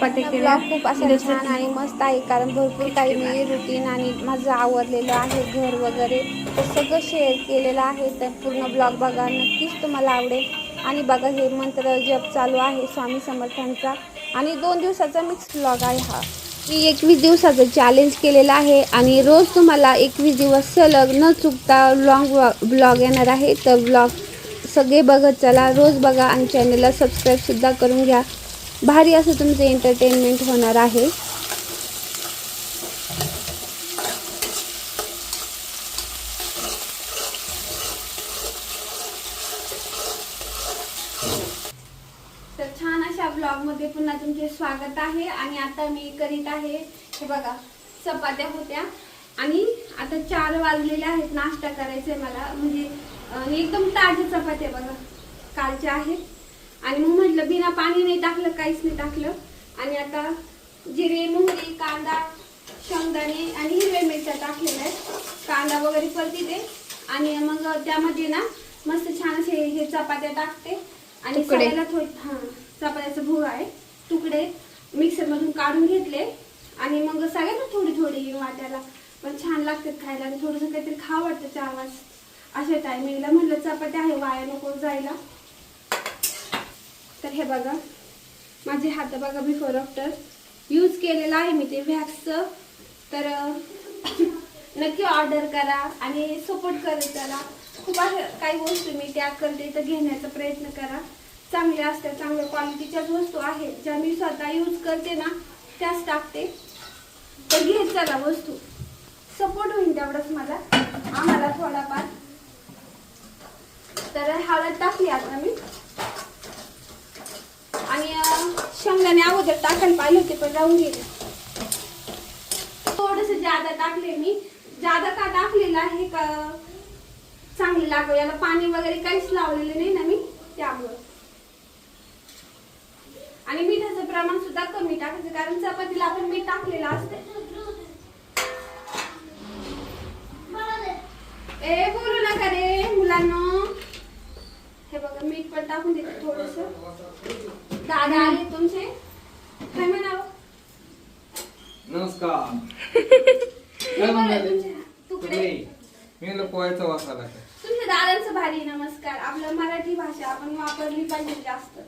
Blog खूप असं छान आणि मस्त आहे, कारण भरपूर काही मी रुटीन आणि माझं आवरलेलं आहे घर वगैरे तर सगळं शेअर केलेलं आहे. तर पूर्ण ब्लॉग बघा, नक्कीच तुम्हाला आवडेल. आणि बघा हे मंत्र जप चालू आहे स्वामी समर्थांचा आणि 2 दिवसाचा मिक्स ब्लॉग आहे हा. मी 21 दिवसाचं चॅलेंज केलेलं आहे आणि रोज तुम्हाला 21 दिवस सलग न चुकता लॉंग ब्लॉग येणार आहे. तर ब्लॉग सगळे बघत चला, रोज बघा आणि चॅनलला सबस्क्राईबसुद्धा करून घ्या. भारी असं तुमचं एंटरटेनमेंट होणार आहे. तर छान अशा ब्लॉगमध्ये पुन्हा तुमचे स्वागत आहे. आणि आता मी करीत आहे हे बघा, चपात्या होत्या आणि आता 4 वाजलेले आहेत. नाश्ता करायचा आहे मला, म्हणजे एकदम ताज्या चपात्या बघा कालच्या आहेत. आणि मग म्हटलं बिना पाणी नाही टाकलं, काहीच नाही टाकलं. आणि आता जिरे, मोहरी, कांदा, शेंगदाणे आणि हिरव्या मिरच्या टाकलेल्या आहेत. कांदा वगैरे परती ते आणि मग त्यामध्ये ना मस्त छान असे हे चपात्या टाकते आणि सगळ्याला चपात्याचा भुगा आहे, तुकडे मिक्सरमधून काढून घेतले आणि मग सगळ्यांना थोडी थोडी वाट्याला, पण छान लागतात खायला आणि थोडंसं काहीतरी खावं वाटतं 4 वाजता अशा टायमिंगला. म्हटलं चपात्या आहे, वाया नको जायला. तर हे बघा माझे हात बघा, बिफोर आफ्टर यूज केलेलं आहे मी ते वॅक्सचं. तर नक्की ऑर्डर करा आणि सपोर्ट करत चला. खूप अशा काही वस्तू मी त्याग करते तर घेण्याचा प्रयत्न करा. चांगल्या असतात, चांगल्या क्वालिटीच्याच वस्तू आहेत, ज्या मी स्वतः यूज करते ना त्याच टाकते. तर घेत चला वस्तू, सपोर्ट होईल तेवढंच मला, आम्हाला थोडाफार. तर हळद टाकली आता मी आणि शेंगदाणे अगोदर टाकायला पाहिजे होते पण राहून गेले. थोडस जादा टाकले मी. जादा का टाकलेलं आहे का चांगली लागेल, याला पाणी वगैरे काहीच लावलेलं नाही ना मी त्यामुळे. आणि मिठाचं प्रमाण सुद्धा कमी टाकायचं, कारण चपातीला आपण मीठ टाकलेलं असते. ए बोलू नका रे मुलांनो. हे बघा मीठ पण टाकून देते थोडस. दादा आले तुमचे, काय म्हणावं? नमस्कार. तुकडे मी पोहायचा वासाला तुमच्या दादांचं भारी नमस्कार. आपलं मराठी भाषा आपण वापरली पाहिजे जास्त.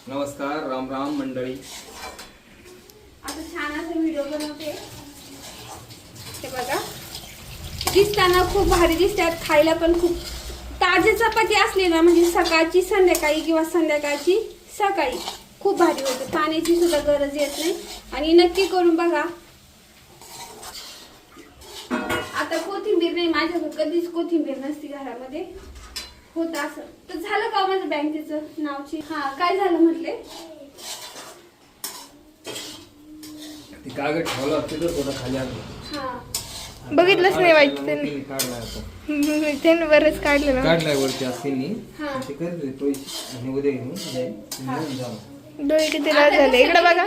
नमस्कार, राम राम मंडळी. आता छान असा व्हिडिओ बनवते. हे बघा दिसताना खूप भारी दिसतात, खायला पण खूप. ताजी चपाती असली ना म्हणजे सकाळची संध्याकाळी किंवा संध्याकाळची सकाळी खूप भारी होते. पाण्याची सुद्धा गरज येत नाही. आणि नक्की करून बघा. आता कोथिंबीर नाही माझ्याकडे, कधीच कोथिंबीर नसती घरामध्ये, होत असं. तर झालं का माझं बँकेचं नावची? हा काय झालं म्हटले? ती कागद ठेवला तिथं थोडं खाली आलं. हा बघितलंच नाही वाईट काढलाय आता, त्याने बरंच काढलं ना. काढलाय वरती असेल हा. ते करते पैसे आणि उद्या घेऊन जाऊ. डोळे किती लाल झाले. इकडे बघा,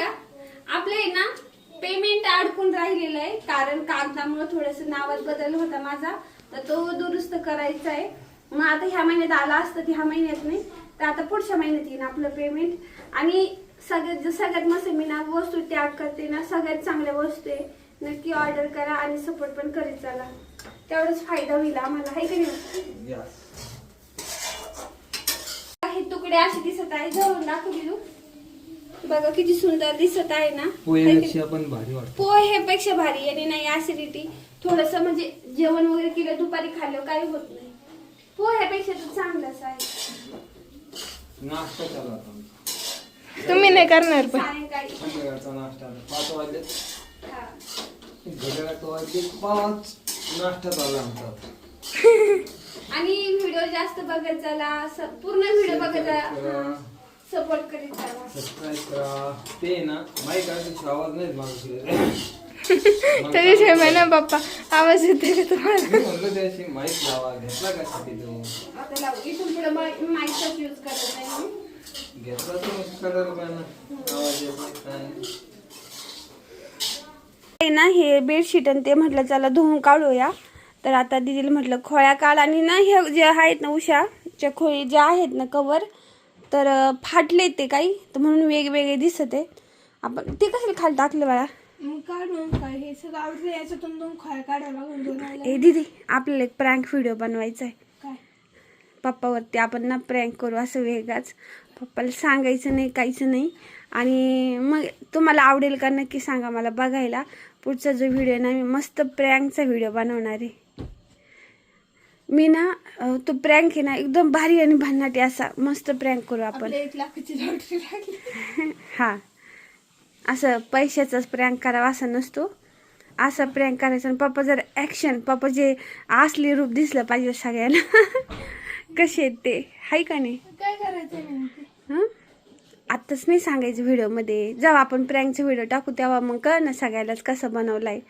आपलं आहे ना पेमेंट अडकून राहिलेलं आहे, कारण कागदामुळे थोडस नावात बदल होता माझा, तर तो दुरुस्त करायचा आहे. मग आता ह्या महिन्यात आला असतं, ह्या महिन्यात नाही, तर आता पुढच्या महिन्यात येईन आपलं पेमेंट. आणि सगळ्यात मस्त मी ना वस्तू त्याग करते ना, सगळ्यात चांगल्या वस्तू आहे. नक्की ऑर्डर करा आणि सपोर्ट पण करीत चला, तेवढाच फायदा होईल आम्हाला, आहे की नाही? हे तुकडे असे दिसत आहे, जवळून दाखवली तू बघा किती सुंदर दिसत आहे ना. पोहेपेक्षा पण भारी वाटतं. पोहेपेक्षा भारी. आणि नाही ऍसिडिटी थोडस, म्हणजे जेवण वगैरे केलं दुपारी खाल्लं काही होत नाही. पोह्यापेक्षा तर चांगलंच आहे. नाश्ता चालू आता तुम्ही नाही करणार पण. सायंकाळी संध्याकाळचा नाश्ता 5 वाजले. हा. घड्याळात वाजले 5. नाश्ता चालू आमचा. आणि व्हिडिओ जास्त बघत चला, पूर्ण व्हिडिओ बघत चला, सपोर्ट करीत चला. सबस्क्राईब करा. ते ना माईक आवाज आवाज नाही मागू त्याच्याशिवाय म्हणा पप्पा आवाज येते का तुम्हाला? मी म्हणलं त्याशी माईक लावा. घेतला कशासाठी तो? आता लावू. इथून पुढे माईकचाच यूज करत नाही मी. घेतला तर कलर आवाज येत नाही ना. हे बेडशीट आणि ते म्हटलं चला धुवून काढूया. तर आता दीदीला म्हटलं खोळ्या काढ. आणि ना हे जे आहेत ना उषाच्या खोळी ज्या आहेत ना कवर, तर फाटले ते काही, तर म्हणून वेगवेगळे दिसत आहे. आपण ते कसं खाली टाकलं बाळा? मग काढून काय हे सगळं आवडलं, याच्यातून 2 खोया काढावं लागून 2 आल्या. ए दीदी, आपल्याला एक प्रँक व्हिडिओ बनवायचा आहे. काय पप्पावरती आपण ना प्रँक करू असं वेगळाच. पप्पाला सांगायचं नाही, काहीच नाही. आणि मग तुम्हाला आवडेल का नक्की सांगा मला बघायला. पुढचा जो व्हिडिओ आहे ना, मी मस्त प्रँकचा व्हिडिओ बनवणार आहे. मी ना तो प्रँक आहे ना एकदम भारी आणि भन्नाटी असा मस्त प्रँक करू आपण. आपल्या 1 लाखाची लॉटरी लागली. हा, असं पैशाचाच प्रँक करावा असा नसतो. असा प्रँक करायचा. आणि पप्पा जर ॲक्शन, पप्पा जे असली रूप दिसलं पाहिजे सगळ्यांना. कसे आहेत ते, हाय का नाही? काय करायचं नेमकं? हां, आत्ताच नाही सांगायचं व्हिडिओमध्ये. जेव्हा आपण प्रँकचा व्हिडिओ टाकू तेव्हा मग कळ ना सगळ्यालाच कसं बनवलाय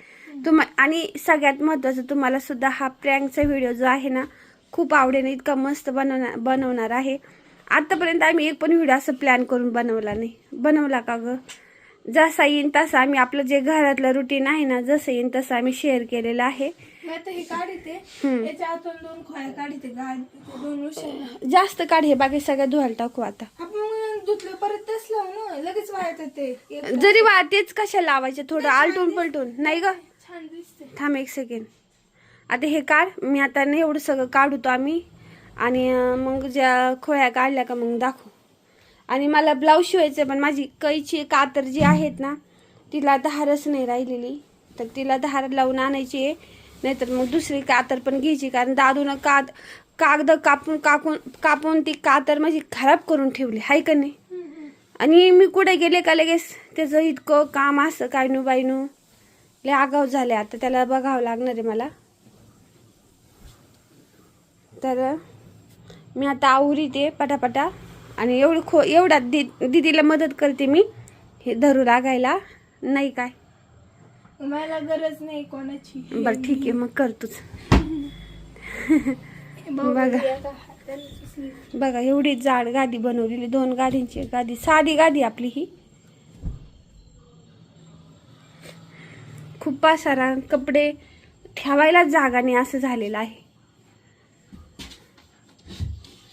आणि सगळ्यात महत्त्वाचं, तुम्हाला सुद्धा हा प्रँकचा व्हिडिओ जो आहे ना खूप आवडेल. इतका मस्त बनवणार आहे. आतापर्यंत आम्ही एक पण व्हिडिओ असं प्लॅन करून बनवला नाही. बनवला का ग? जसा येईन तसं आम्ही आपलं जे घरातलं रुटीन आहे ना, जसं येईन तसं आम्ही शेअर केलेलं आहे. मी आता हे काढते, याच्या आतून 2 खोया काढते, 2 उशाला. जास्त काढ, हे बाकी सगळं धुवायला टाकू आता. आपण मग धुतलं परत तेच लावू ना, लगेच वाळत ते. जरी तेच कशा लावायचे, थोडं आलटून पलटून नाही ग. छान दिसते. थांब 1 सेकंड. आता हे काढ, मी आता नाही एवढं सगळं काढतो आम्ही. आणि मग ज्या खोया काढल्या का मग दाखवू. आणि मला ब्लाऊज शिवायचं, पण माझी कैची कातर जी आहेत ना तिला धारच नाही राहिलेली, तर तिला धार लावून आणायची आहे. नाहीतर मग दुसरी कातर पण घ्यायची, कारण दादूनं कागद कापून ती कातर माझी खराब करून ठेवली, हाय का नाही? आणि मी कुठे गेले का लगेच त्याचं इतकं काम असतं कायनू बायनू, लय आगाव झाले. आता त्याला बघावं लागणार आहे मला. तर मी आता आवरीते पटापटा. आणि एवढा दीदीला मदत करते मी हे धरू लागायला. नाही काय मला गरज नाही कोणाची. बरं ठीक आहे, मग करतोच. बघा एवढी जाड गादी बनवलेली, 2 गादींची गादी, साधी गादी आपली ही. खूप सारा कपडे ठेवायला जागा नाही असं झालेलं आहे.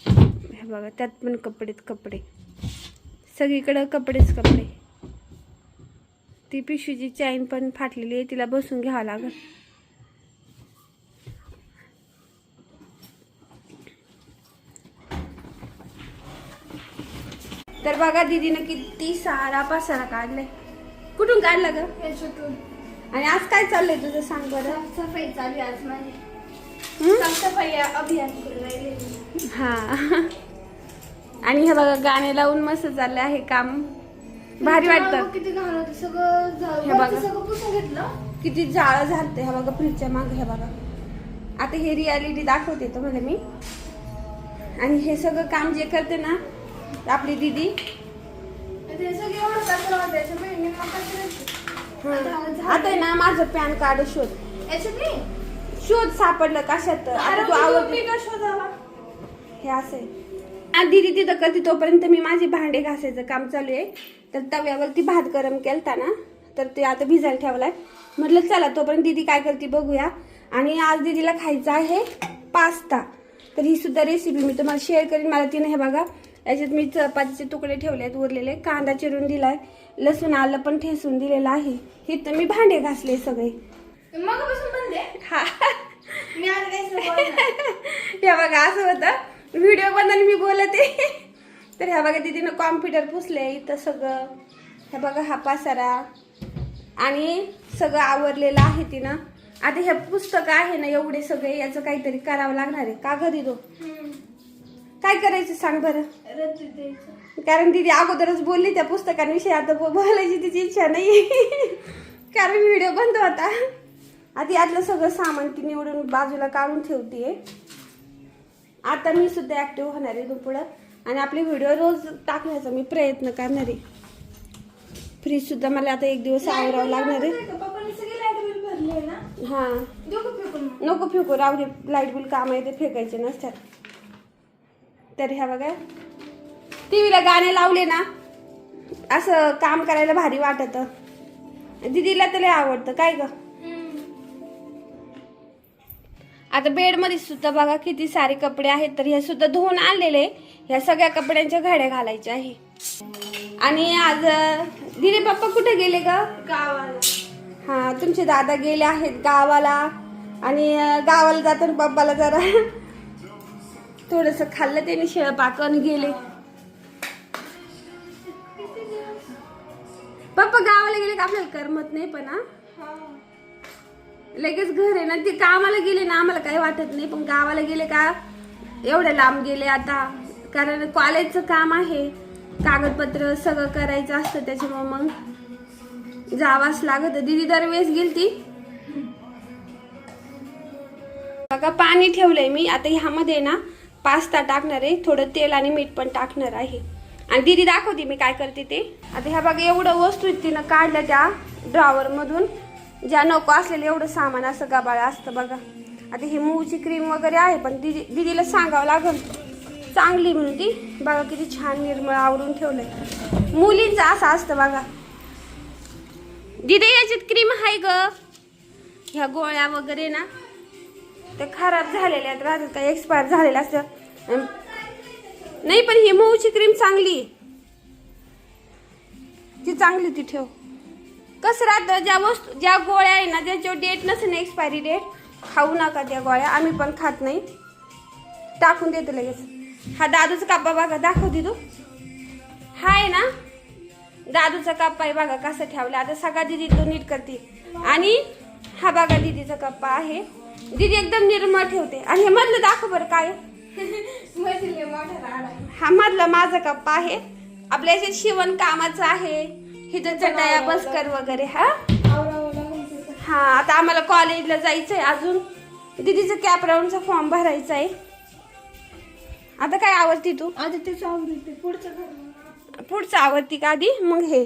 हे बघा, त्यात पण कपडे, सगळीकडं कपडेच कपडे. ती पिशवीची चैन पण फाटलेली आहे, तिला बसून घ्यावं लागेल. तर बघा दीदीनं किती सारा पसारा काढलाय. कुठून काढला ग? याच्यातून. आणि आज काय चाललंय तुझं, सांग बरं. साफसफाई चालू आहे आज माझी. हं? साफसफाई अभियान करून राहिले. हा. आणि हे बघा गाणे लावून मस्त चाललं आहे काम, भारी वाटतं. किती घाण होतं सगळं. हे बघा. सगळं पुसून घेतलं. किती जाळं झालते. हे बघा फ्रीजच्या मागे, हे बघा. आता हे रियालिटी दाखवते तुम्हाला मी. आणि हे सगळं काम जे करते ना आपली दीदी, ते सगळं एवढं कचरा होतं याच्यामुळे मी मग कचरा. आता आहे ना माझं पॅन कार्ड शोध. याच्यात नाही शोध सापडलं कशात. आता तू आवडते का शोधावा. हे असं आहे. दीदी तिथं करते तोपर्यंत मी माझे भांडे घासायचं काम चालू आहे. तर तव्यावरती भात गरम केलता ना, तर ते आता भिजायला ठेवलाय. म्हटलं चला तोपर्यंत दीदी काय करते बघूया. आणि आज दीदीला खायचं आहे पास्ता. तर ही सुद्धा रेसिपी मी तुम्हाला शेअर करीन. मला तिने हे बघा याच्यात मी चपातीचे तुकडे ठेवले आहेत उरलेले, कांदा चिरून दिलाय, लसूण आलं पण ठेसून दिलेलं आहे. हे तर मी भांडे घासले सगळे. मग बसून बनते. हा, मी आज काय हे बघा असं होतं व्हिडिओ बनवून मी बोलते. तर ह्या बघा दीदीनं कॉम्प्युटर पुसले इथं सगळं. हे बघा हा पसारा आणि सगळं आवरलेलं आहे तिनं. आता हे पुस्तक आहे ना एवढे सगळे, याचं काहीतरी करावं लागणार आहे का घरी. दो काय करायचं सांग बरं. कारण दीदी अगोदरच बोलली त्या पुस्तकांविषयी, आता बोलायची तिची इच्छा नाही. कारण व्हिडिओ बंद होता. आता यातलं सगळं सामान ती निवडून बाजूला काढून ठेवतीये. आता मी सुद्धा ऍक्टिव्ह होणार आहे पुढं. आणि आपले व्हिडिओ रोज टाकण्याचा मी प्रयत्न करणार आहे. फ्रीज सुद्धा मला आता 1 दिवस आवरावं लागणार आहे. हा, नको फेकू, राहू दे. लाईट बिल काम आहे ते फेकायचे नसतात. तर ह्या बघा टीव्हीला गाणे लावले ना असं काम करायला भारी वाटत. दीदीला तर लय आवडतं काय ग. आता बेडमध्ये सुद्धा बघा किती सारे कपडे आहेत. तर हे सुद्धा धुवून आणलेले. ह्या सगळ्या कपड्यांच्या घड्या घालायच्या आहे. आणि आज दीदी पप्पा कुठे गेले ग? गावाला. हा तुमचे दादा गेले आहेत गावाला. आणि गावाला जाताना पप्पाला जरा थोडस खाल्लं त्याने शिळ पाकन गेले. पप्पा गावाला गेले का आपल्याला करमत नाही पण हा हा. लगेच घर आहे ना ते कामाला गेले ना आम्हाला काही वाटत नाही पण गावाला गेले का एवढे लांब गेले आता कारण कॉलेजचं काम आहे कागदपत्र सगळं करायचं असतं त्याच्यामुळे मग जावाच लागत. दीदी दरवेळेस गेलती. बघा पाणी ठेवलंय मी आता ह्यामध्ये ना पास्ता टाकणार आहे थोडं तेल आणि मीठ पण टाकणार आहे आणि दीदी दाखवते मी काय करते ते. आता ह्या बघा एवढं वस्तू तिनं काढल्या त्या ड्रॉवर मधून ज्या नको असलेलं एवढं सामान असं गबाळ असतं बघा. आता ही मूवची क्रीम वगैरे आहे पण दीदीला सांगावं लागल चांगली म्हणून ती बघा किती छान निर्मळ आवरून ठेवलंय. मुलींचं असं असतं बघा. दीदी याच्यात क्रीम आहे ग ह्या गोळ्या वगैरे ना ते खराब झालेल्या आहेत राहतात का एक्सपायर झालेल्या असतं नाही पण ही मूवची क्रीम चांगली ती चांगली ती ठेव. कसं राहतं ज्या गोळ्या आहे ना ज्याच्यावर डेट नसेल ना एक्सपायरी डेट खाऊ नका त्या गोळ्या. आम्ही पण खात नाही टाकून देतो लगेच. हा दादूचा कापा बघा दाखवते तू. हा आहे ना दादूचा कप्पा आहे बघा कसं ठेवला. आता सगळा दीदी तो नीट करते. आणि हा बघा दीदीचा कप्पा आहे. दीदी एकदम निर्मळ ठेवते. आणि हे मधलं दाखव बरं काय मधले मोठा राडा. हा मधला माझा कप्पा आहे. आपल्या याच्यात शिवण कामाचं आहे हिथं चटाया बसकर वगैरे. हा आवरावं लागेल तिथं. हा आता आम्हाला कॉलेजला जायचंय अजून दीदीचं कॅप राऊंडचा फॉर्म भरायचा आहे. आता काय आवडती तू? आता तेच आवडते पुढचं घर. पुढचं आवडती का आधी मग हे.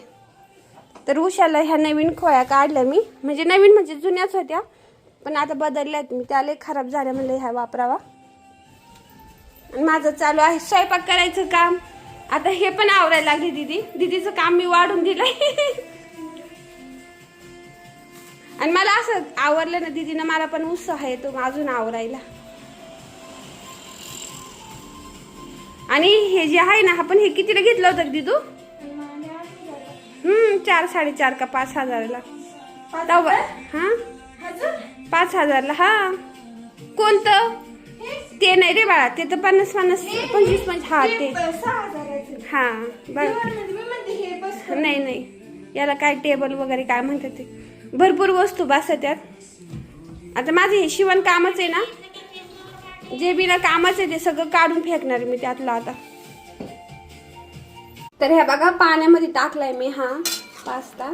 तर उशाला ह्या नवीन खोया काढल्या मी म्हणजे नवीन म्हणजे जुन्याच होत्या पण आता बदलल्यात मी. त्याला खराब झाल्या म्हणलं ह्या वापरावा. आणि माझं चालू आहे स्वयंपाक करायचं काम. आता हे पण आवरायला लागली दीदीचं काम मी वाढून दिलंय. आणि मला असं आवरलं ना दीदीनं मला पण उत्साह येतो अजून आवरायला. आणि हे जे आहे ना आपण हे कितीला घेतलं होतं दीदू? 4 4.5 का 5,000ला. हा 5,000ला. हा कोणतं ते नाही रे बाळा ते तर 50 25 हा ते हा नाही नाही याला काय टेबल वगैरे काय म्हणतात ते भरपूर वस्तू बसतात त्यात. आता माझं हे शिवण कामच आहे ना जे बिना कामाचं आहे ते सगळं काढून फेकणार मी त्यातलं आता. तर ह्या बघा पाण्यामध्ये टाकलाय मी हा पास्ता.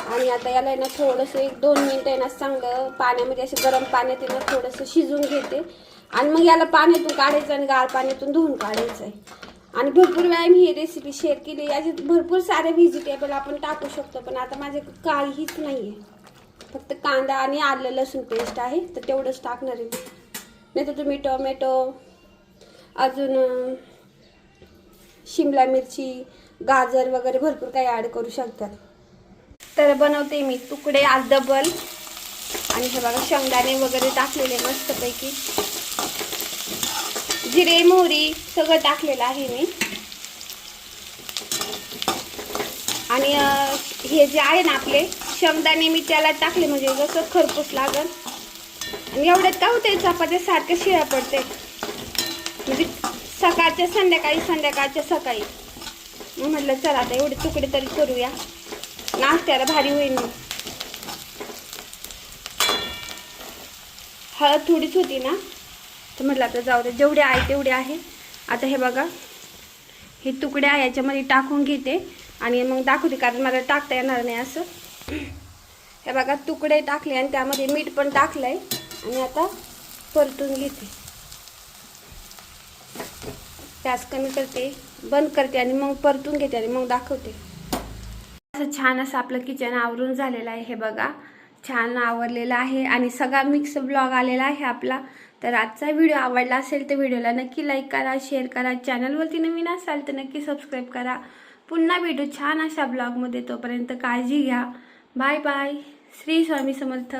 आणि आता याला ना थोडंसं 1-2 मिनिटं आहे ना चांगलं पाण्यामध्ये असं गरम पाण्यात आहे ना थोडंसं शिजून घेते. आणि मग याला पाण्यातून काढायचं आणि गाळ पाण्यातून धुवून काढायचं आहे. आणि भरपूर वेळा मी ही रेसिपी शेअर केली. याच्यात भरपूर सारे व्हेजिटेबल आपण टाकू शकतो पण आता माझ्याकडे काहीच नाही आहे. फक्त कांदा आणि आलं लसूण पेस्ट आहे तर तेवढंच टाकणार आहे मी. नाही तर तुम्ही टोमॅटो अजून शिमला मिरची गाजर वगैरे भरपूर काही ॲड करू शकतात. तर बनवते मी तुकडे आज डबल. आणि हे बघा शेंगदाणे वगैरे टाकलेले मस्तपैकी जिरे मोहरी सगळं टाकलेलं आहे मी. आणि हे जे आहे ना आपले शेंगदाणे मी त्याला टाकले म्हणजे जसं खरपूस लागल. आणि एवढ्यात काय होते चपात्या सारख्या शिळ्या पडते म्हणजे सकाळच्या संध्याकाळी संध्याकाळच्या सकाळी. मग म्हटलं चला आता एवढे तुकडे तरी करूया नाश्त्याला भारी होईल. हळद थोडीच होती ना तर म्हटलं आता जाऊ दे जेवढे आहे तेवढे आहे. आता हे बघा हे तुकडे याच्यामध्ये टाकून घेते आणि मग दाखवते कारण मला टाकता येणार नाही असं. हे बघा तुकडे टाकले आणि त्यामध्ये मीठ पण टाकलंय आणि आता परतून घेते. गॅस कमी करते बंद करते आणि मग परतून घेते आणि मग दाखवते. असं छान असं आपलं किचन आवरून झालेलं आहे. हे बघा छान आवरलेलं आहे आणि सगळा मिक्स ब्लॉग आलेला आहे आपला. तर आजचा व्हिडिओ आवडला असेल तर व्हिडिओला नक्की लाईक करा शेअर करा. चॅनलवरती नवीन असाल तर नक्की सबस्क्राईब करा. पुन्हा भेटू छान अशा ब्लॉगमध्ये. तोपर्यंत काळजी घ्या. Bye bye. श्री स्वामी समर्थ.